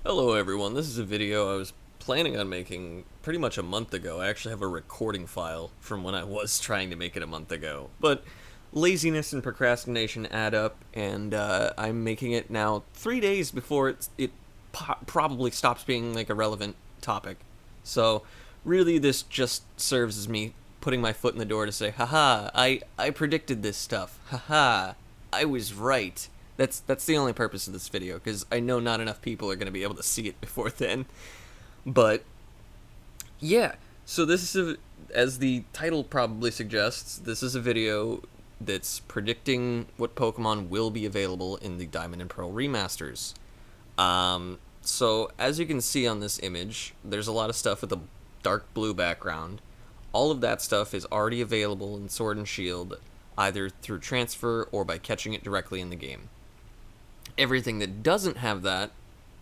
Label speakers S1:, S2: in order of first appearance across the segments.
S1: Hello everyone, this is a video I was planning on making pretty much a month ago. I actually have a recording file from when I was trying to make it a month ago. But laziness and procrastination add up, and I'm making it now 3 days before it probably stops being like a relevant topic. So really this just serves as me putting my foot in the door to say, haha, I predicted this stuff. Haha, I was right. That's the only purpose of this video, because I know not enough people are going to be able to see it before then. But yeah, so this is as the title probably suggests, this is a video that's predicting what Pokemon will be available in the Diamond and Pearl remasters. So as you can see on this image, there's a lot of stuff with a dark blue background. All of that stuff is already available in Sword and Shield, either through transfer or by catching it directly in the game. Everything that doesn't have that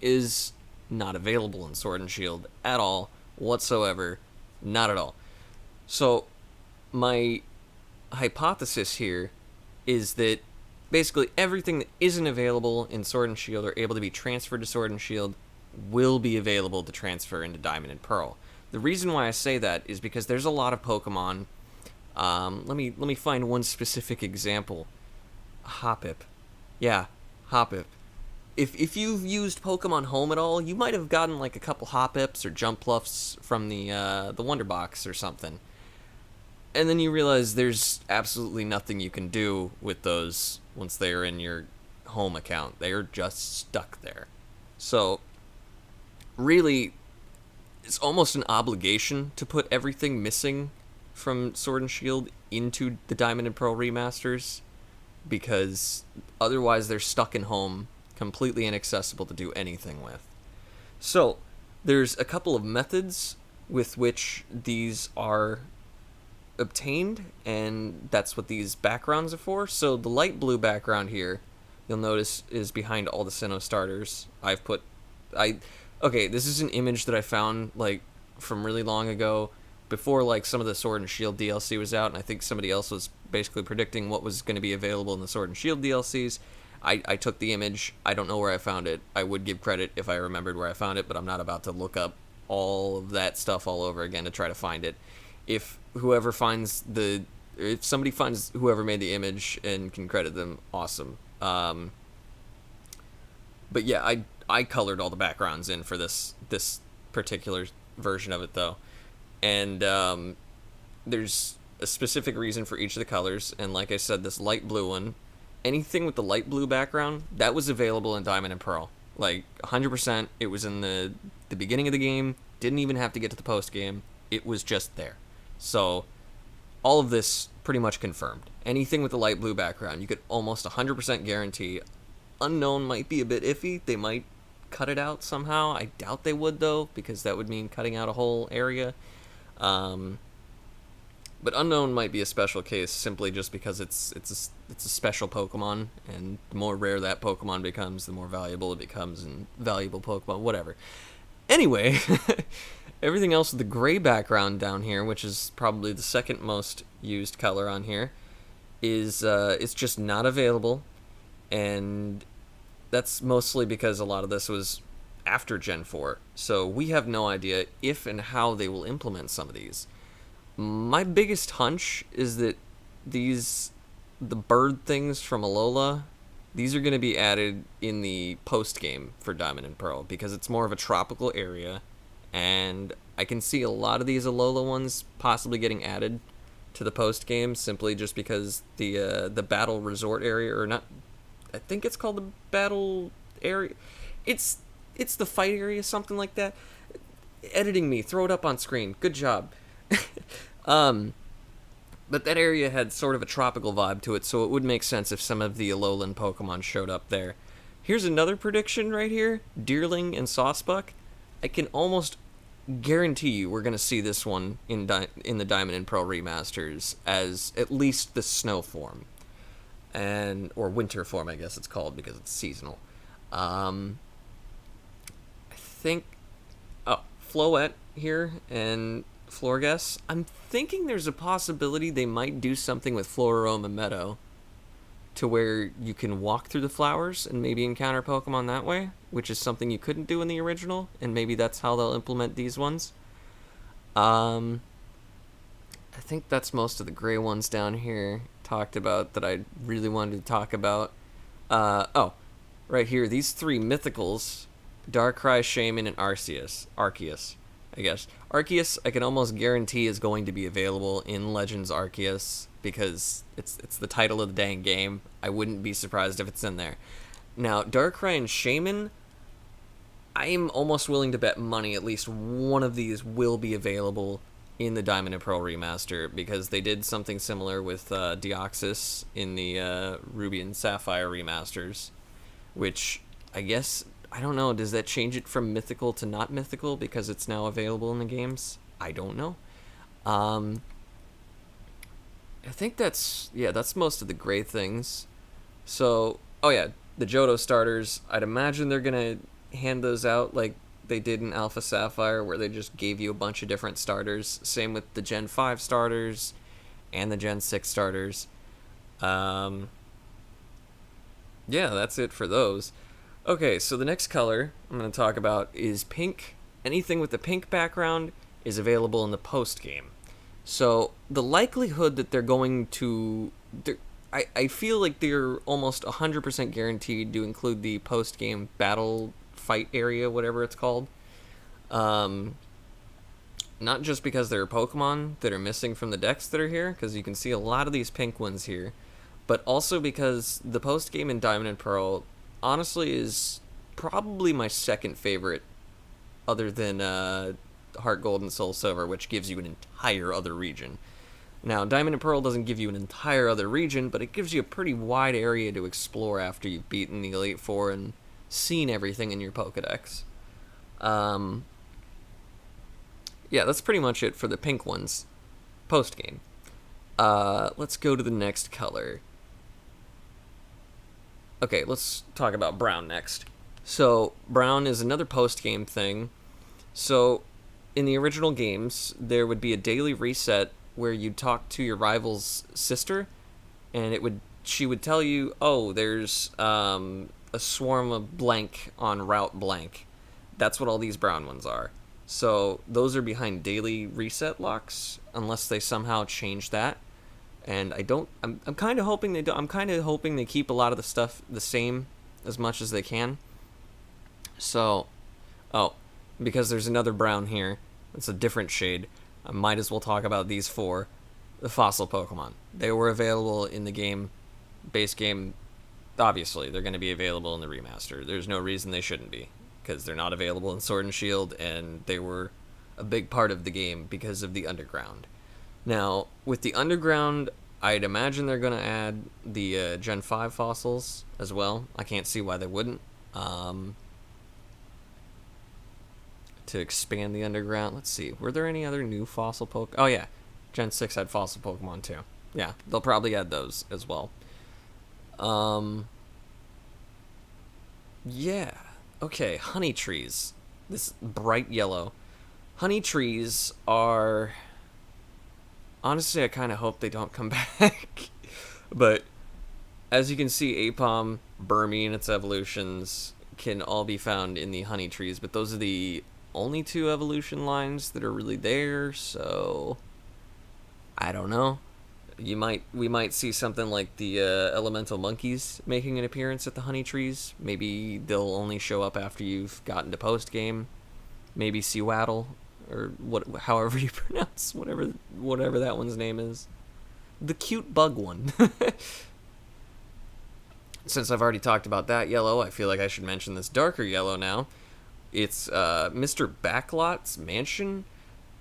S1: is not available in Sword and Shield at all, whatsoever, not at all. So, my hypothesis here is that basically everything that isn't available in Sword and Shield or able to be transferred to Sword and Shield will be available to transfer into Diamond and Pearl. The reason why I say that is because there's a lot of Pokemon. Let me find one specific example. Hoppip. Yeah, Hoppip. If you've used Pokemon Home at all, you might have gotten like a couple Hoppips or Jumpluffs from the Wonder Box or something. And then you realize there's absolutely nothing you can do with those once they are in your home account. They are just stuck there. So, really, it's almost an obligation to put everything missing from Sword and Shield into the Diamond and Pearl remasters, because otherwise they're stuck in home, completely inaccessible to do anything with. So, there's a couple of methods with which these are obtained, and that's what these backgrounds are for. So the light blue background here, you'll notice, is behind all the Sinnoh starters. Okay, this is an image that I found like from really long ago, before like some of the Sword and Shield DLC was out, and I think somebody else was basically predicting what was going to be available in the Sword and Shield DLCs. I took the image. I don't know where I found it. I would give credit if I remembered where I found it, but I'm not about to look up all of that stuff all over again to try to find it. If somebody finds whoever made the image and can credit them, awesome. But yeah, I colored all the backgrounds in for this particular version of it though, and there's a specific reason for each of the colors. And like I said, this light blue one, anything with the light blue background, that was available in Diamond and Pearl, like 100%. It was in the beginning of the game. Didn't even have to get to the post game. It was just there. So, all of this pretty much confirmed. Anything with a light blue background, you could almost 100% guarantee. Unknown might be a bit iffy. They might cut it out somehow. I doubt they would, though, because that would mean cutting out a whole area. But Unknown might be a special case, simply just because it's a special Pokemon, and the more rare that Pokemon becomes, the more valuable it becomes, and valuable Pokemon, whatever. Anyway, everything else with the gray background down here, which is probably the second most used color on here, is it's just not available, and that's mostly because a lot of this was after Gen 4, so we have no idea if and how they will implement some of these. My biggest hunch is that the bird things from Alola, these are going to be added in the post-game for Diamond and Pearl, because it's more of a tropical area, and I can see a lot of these Alola ones possibly getting added to the post-game, simply just because the battle resort area, or not, I think it's called the battle area, it's the fight area, something like that. Editing me, throw it up on screen, good job. But that area had sort of a tropical vibe to it, so it would make sense if some of the Alolan Pokemon showed up there. Here's another prediction right here. Deerling and Saucebuck. I can almost guarantee you we're going to see this one in the Diamond and Pearl remasters as at least the snow form. Or winter form, I guess it's called, because it's seasonal. I think... Oh, Floette here, and Florges. I'm thinking there's a possibility they might do something with Floraroma Meadow to where you can walk through the flowers and maybe encounter Pokemon that way. which is something you couldn't do in the original, and maybe that's how they'll implement these ones. I think that's most of the gray ones down here talked about that I really wanted to talk about. Right here, these 3 mythicals, Darkrai, Shaman, and Arceus, I guess. Arceus, I can almost guarantee is going to be available in Legends Arceus because it's the title of the dang game. I wouldn't be surprised if it's in there. Now, Darkrai and Shaman, I am almost willing to bet money at least one of these will be available in the Diamond and Pearl remaster because they did something similar with Deoxys in the Ruby and Sapphire remasters, which I guess, I don't know, does that change it from mythical to not mythical because it's now available in the games? I don't know. I think that's most of the gray things. So, the Johto starters, I'd imagine they're going to hand those out like they did in Alpha Sapphire, where they just gave you a bunch of different starters. Same with the Gen 5 starters and the Gen 6 starters. Yeah, that's it for those. Okay, so the next color I'm going to talk about is pink. Anything with a pink background is available in the post-game. So the likelihood that they're going to... I feel like they're almost 100% guaranteed to include the post-game battle fight area, whatever it's called. Not just because there are Pokemon that are missing from the decks that are here, because you can see a lot of these pink ones here, but also because the post-game in Diamond and Pearl honestly is probably my second favorite, other than Heart Gold and Soul Silver, which gives you an entire other region. Now, Diamond and Pearl doesn't give you an entire other region, but it gives you a pretty wide area to explore after you've beaten the Elite Four and seen everything in your Pokedex. Yeah, that's pretty much it for the pink ones post-game. Let's go to the next color. Okay, let's talk about brown next. So, brown is another post-game thing. So, in the original games, there would be a daily reset where you'd talk to your rival's sister, and she would tell you, oh, there's a swarm of blank on Route blank. That's what all these brown ones are. So, those are behind daily reset locks, unless they somehow change that. And I'm kind of hoping they don't. I'm kind of hoping they keep a lot of the stuff the same as much as they can. So, because there's another brown here. It's a different shade. I might as well talk about these 4. The fossil Pokemon. They were available in the game, base game. Obviously, they're going to be available in the remaster. There's no reason they shouldn't be, because they're not available in Sword and Shield, and they were a big part of the game because of the Underground. Now, with the Underground, I'd imagine they're going to add the Gen 5 fossils as well. I can't see why they wouldn't. To expand the Underground. Let's see. Were there any other new fossil Pokemon? Oh, yeah. Gen 6 had fossil Pokemon, too. Yeah, they'll probably add those as well. Yeah. Okay, honey trees. This bright yellow. Honey trees are... Honestly, I kind of hope they don't come back. But as you can see, Apom, Burmy, and its evolutions can all be found in the honey trees. But those are the only 2 evolution lines that are really there. So, I don't know. We might see something like the elemental monkeys making an appearance at the honey trees. Maybe they'll only show up after you've gotten to post game. Maybe Sewaddle, or however you pronounce whatever that one's name is. The cute bug one. Since I've already talked about that yellow, I feel like I should mention this darker yellow now. It's Mr. Backlot's mansion.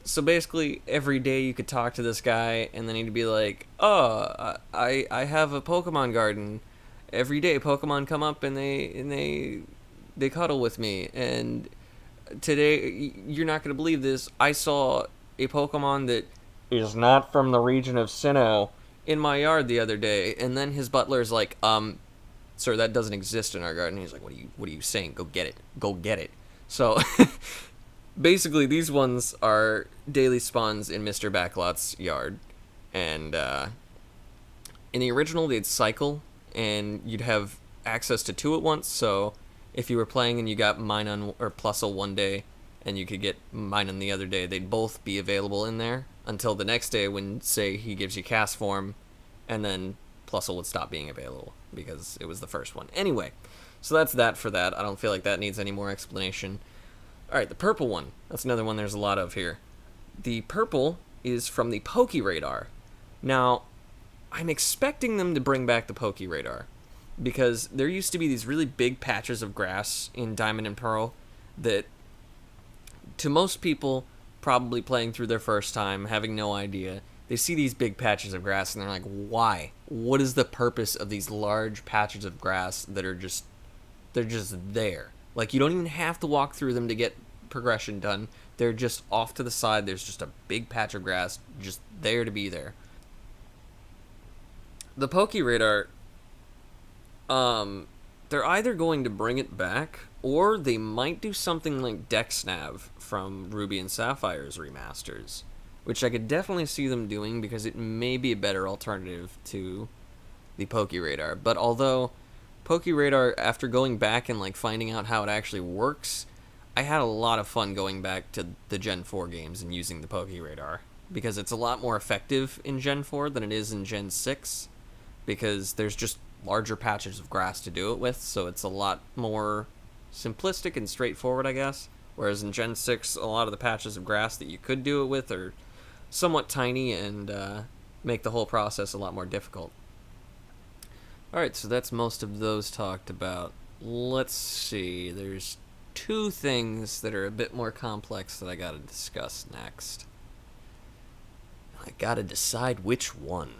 S1: So basically, every day you could talk to this guy, and then he'd be like, "Oh, I have a Pokemon garden. Every day, Pokemon come up and they cuddle with me. And today, you're not gonna believe this. I saw a Pokemon that is not from the region of Sinnoh in my yard the other day." And then his butler's like, "Sir, that doesn't exist in our garden." He's like, "What are you saying? Go get it. Go get it." So. Basically, these ones are daily spawns in Mr. Backlot's yard. And in the original, they'd cycle, and you'd have access to 2 at once. So if you were playing and you got Minun or Plusle one day and you could get Minun the other day, they'd both be available in there until the next day when, say, he gives you cast form, and then Plusle would stop being available because it was the first one. Anyway, so that's that for that. I don't feel like that needs any more explanation. Alright, the purple one. That's another one there's a lot of here. The purple is from the Poke Radar. Now, I'm expecting them to bring back the Poke Radar, because there used to be these really big patches of grass in Diamond and Pearl that, to most people probably playing through their first time, having no idea, they see these big patches of grass and they're like, why? What is the purpose of these large patches of grass that are just, they're just there? Like, you don't even have to walk through them to get progression done. They're just off to the side. There's just a big patch of grass just there to be there. The Poke Radar, they're either going to bring it back, or they might do something like DexNav from Ruby and Sapphire's remasters, which I could definitely see them doing because it may be a better alternative to the Poke Radar. But although Poke Radar, after going back and like finding out how it actually works, I had a lot of fun going back to the Gen 4 games and using the Poke Radar, because it's a lot more effective in Gen 4 than it is in Gen 6, because there's just larger patches of grass to do it with, so it's a lot more simplistic and straightforward, I guess. Whereas in Gen 6, a lot of the patches of grass that you could do it with are somewhat tiny and make the whole process a lot more difficult. Alright, so that's most of those talked about. Let's see, there's two things that are a bit more complex that I gotta discuss next. I gotta decide which one.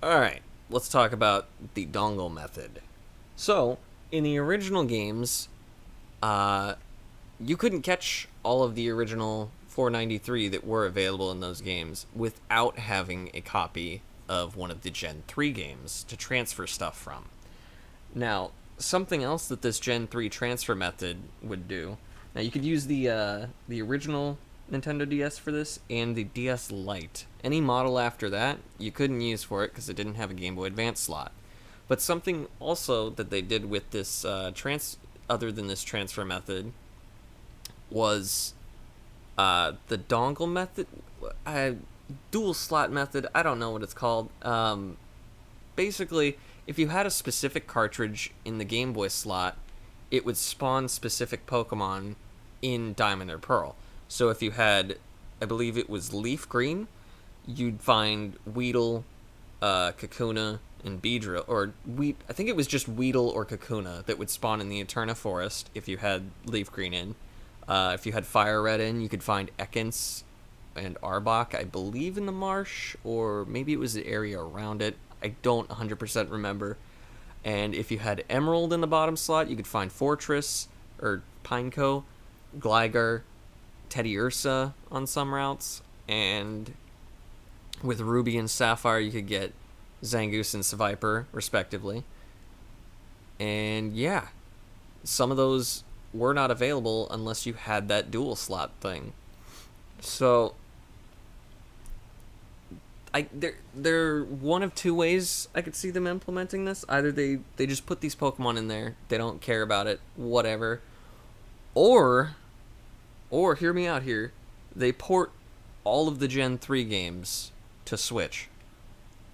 S1: Alright, let's talk about the Dongle Method. So, in the original games, you couldn't catch all of the original 493 that were available in those games without having a copy of one of the Gen 3 games to transfer stuff from. Now, something else that this Gen 3 transfer method would do, now you could use the original Nintendo DS for this and the DS Lite. Any model after that, you couldn't use for it because it didn't have a Game Boy Advance slot. But something also that they did with this other than this transfer method was the Dongle Method, dual slot method, I don't know what it's called. Basically, if you had a specific cartridge in the Game Boy slot, it would spawn specific Pokemon in Diamond or Pearl. So if you had, I believe it was Leaf Green, you'd find Weedle, Kakuna, and Beedrill, or I think it was just Weedle or Kakuna that would spawn in the Eterna Forest if you had Leaf Green in. If you had Fire Red in, you could find Ekans and Arbok, I believe, in the marsh, or maybe it was the area around it. I don't 100% remember. And if you had Emerald in the bottom slot, you could find Fortress, or Pineco, Gligar, Teddiursa on some routes, and with Ruby and Sapphire, you could get Zangoose and Seviper, respectively. And yeah, some of those were not available unless you had that dual slot thing. So they're one of two ways I could see them implementing this. Either they just put these Pokemon in there, they don't care about it, whatever. Or hear me out here, they port all of the Gen 3 games to Switch.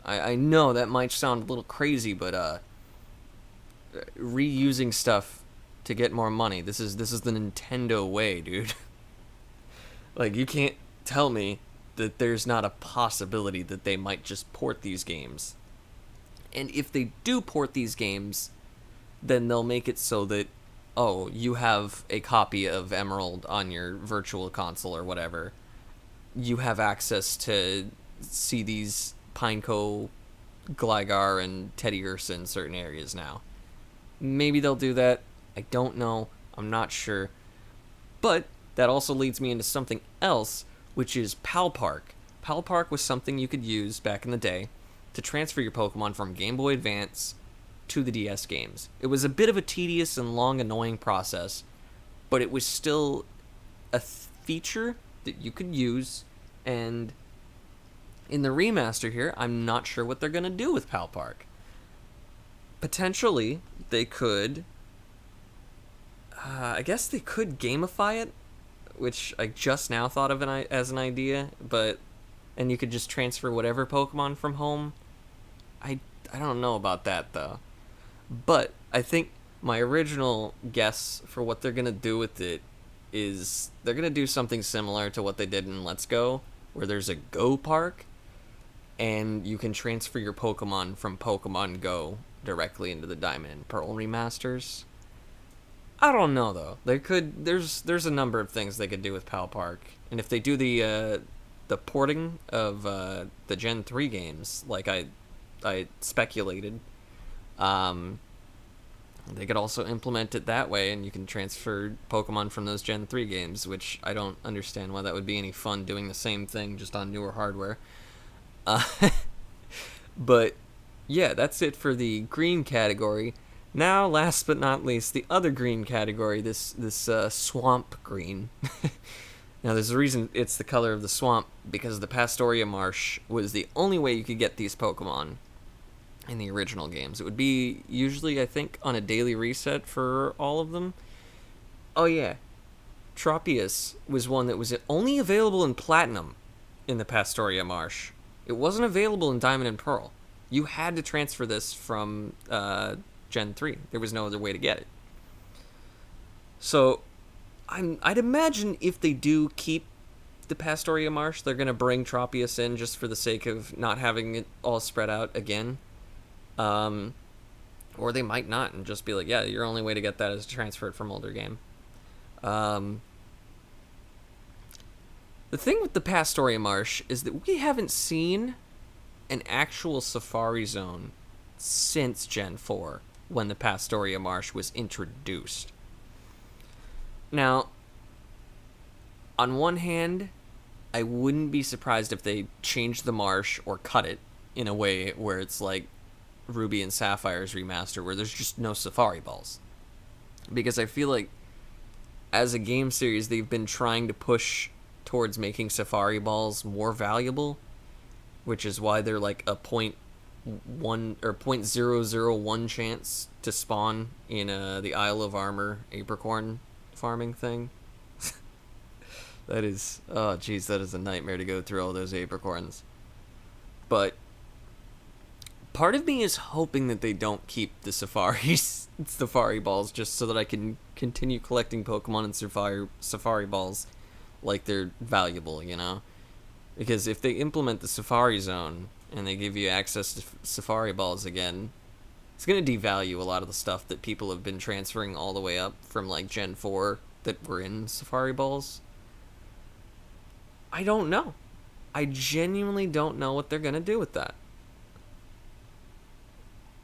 S1: I know that might sound a little crazy, but reusing stuff to get more money, this is the Nintendo way, dude. Like, you can't tell me that there's not a possibility that they might just port these games. And if they do port these games, then they'll make it so that, oh, you have a copy of Emerald on your virtual console or whatever. You have access to see these Pineco, Gligar, and Teddiursa in certain areas now. Maybe they'll do that. I don't know. I'm not sure. But that also leads me into something else, which is Pal Park. Pal Park was something you could use back in the day to transfer your Pokemon from Game Boy Advance to the DS games. It was a bit of a tedious and long, annoying process, but it was still a feature that you could use, and in the remaster here, I'm not sure what they're going to do with Pal Park. Potentially, they could I guess they could gamify it, which I just now thought of as an idea, and you could just transfer whatever Pokemon from home. I I don't know about that though. But I think my original guess for what they're gonna do with it is they're gonna do something similar to what they did in Let's Go, where there's a Go Park, and you can transfer your Pokemon from Pokemon Go directly into the Diamond and Pearl remasters. I don't know though. There's a number of things they could do with Pal Park, and if they do the porting of the Gen 3 games, like I speculated, they could also implement it that way, and you can transfer Pokemon from those Gen 3 games, which I don't understand why that would be any fun doing the same thing just on newer hardware. Uh, but yeah, that's it for the green category. Now, last but not least, the other green category, this swamp green. Now, there's a reason it's the color of the swamp, because the Pastoria Marsh was the only way you could get these Pokemon in the original games. It would be usually, I think, on a daily reset for all of them. Oh yeah, Tropius was one that was only available in Platinum in the Pastoria Marsh. It wasn't available in Diamond and Pearl. You had to transfer this from Gen 3. There was no other way to get it. So, I'd imagine if they do keep the Pastoria Marsh, they're going to bring Tropius in just for the sake of not having it all spread out again. Or they might not and just be like, yeah, your only way to get that is to transfer it from older game. The thing with the Pastoria Marsh is that we haven't seen an actual Safari Zone since Gen 4, when the Pastoria Marsh was introduced. Now, on one hand, I wouldn't be surprised if they changed the marsh or cut it in a way where it's like Ruby and Sapphire's remaster, where there's just no Safari Balls. Because I feel like, as a game series, they've been trying to push towards making Safari Balls more valuable, which is why they're like a 0.1 or 0.001 chance to spawn in the Isle of Armor apricorn farming thing. That is, oh geez, that is a nightmare to go through all those apricorns. But part of me is hoping that they don't keep the Safari Balls, just so that I can continue collecting Pokemon and Safari Balls like they're valuable, you know? Because if they implement the Safari Zone and they give you access to Safari Balls again, it's going to devalue a lot of the stuff that people have been transferring all the way up from like Gen 4 that were in Safari Balls. I don't know. I genuinely don't know what they're going to do with that.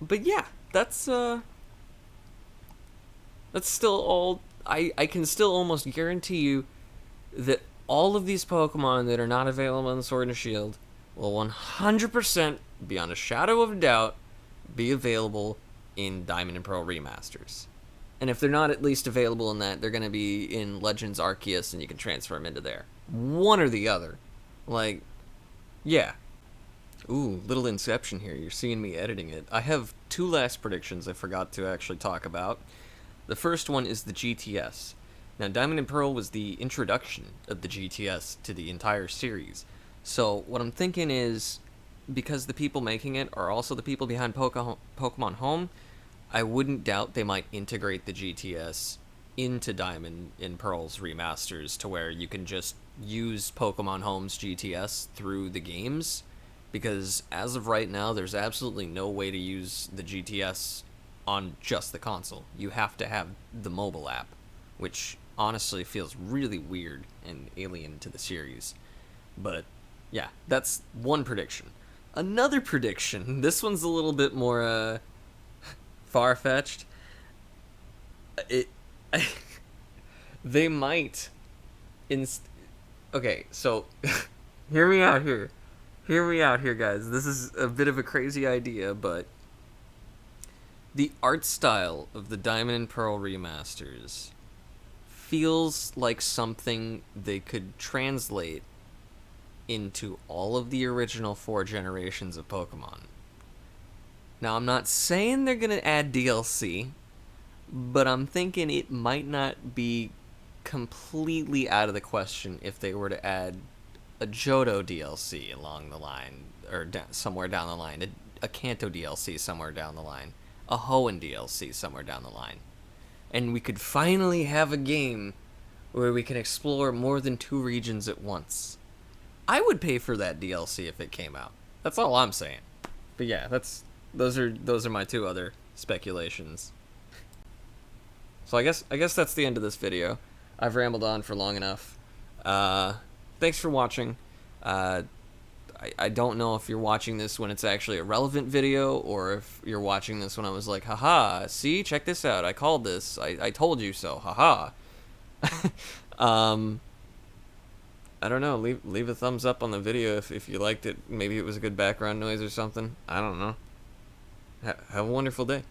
S1: But yeah, that's still all. I can still almost guarantee you that all of these Pokemon that are not available in Sword and Shield will 100%, beyond a shadow of a doubt, be available in Diamond and Pearl remasters. And if they're not at least available in that, they're going to be in Legends Arceus, and you can transfer them into there. One or the other. Like, yeah. Ooh, little inception here. You're seeing me editing it. I have two last predictions I forgot to actually talk about. The first one is the GTS. Now, Diamond and Pearl was the introduction of the GTS to the entire series. So, what I'm thinking is, because the people making it are also the people behind Pokemon Home, I wouldn't doubt they might integrate the GTS into Diamond and Pearl's remasters to where you can just use Pokemon Home's GTS through the games. Because as of right now, there's absolutely no way to use the GTS on just the console. You have to have the mobile app, which honestly feels really weird and alien to the series. But yeah, that's one prediction. Another prediction, this one's a little bit more far-fetched. They might okay, so hear me out here. Hear me out here, guys. This is a bit of a crazy idea, but the art style of the Diamond and Pearl remasters feels like something they could translate into all of the original 4 generations of Pokemon. Now, I'm not saying they're going to add DLC. but I'm thinking it might not be completely out of the question if they were to add a Johto DLC along the line, or somewhere down the line, a Kanto DLC somewhere down the line, a Hoenn DLC somewhere down the line. And we could finally have a game where we can explore more than 2 regions at once. I would pay for that DLC if it came out. That's all I'm saying. But yeah, those are my 2 other speculations. So I guess that's the end of this video. I've rambled on for long enough. Thanks for watching. I don't know if you're watching this when it's actually a relevant video, or if you're watching this when I was like, haha, see, check this out, I called this, I told you so, haha. I don't know, leave a thumbs up on the video if you liked it. Maybe it was a good background noise or something. I don't know. Have a wonderful day.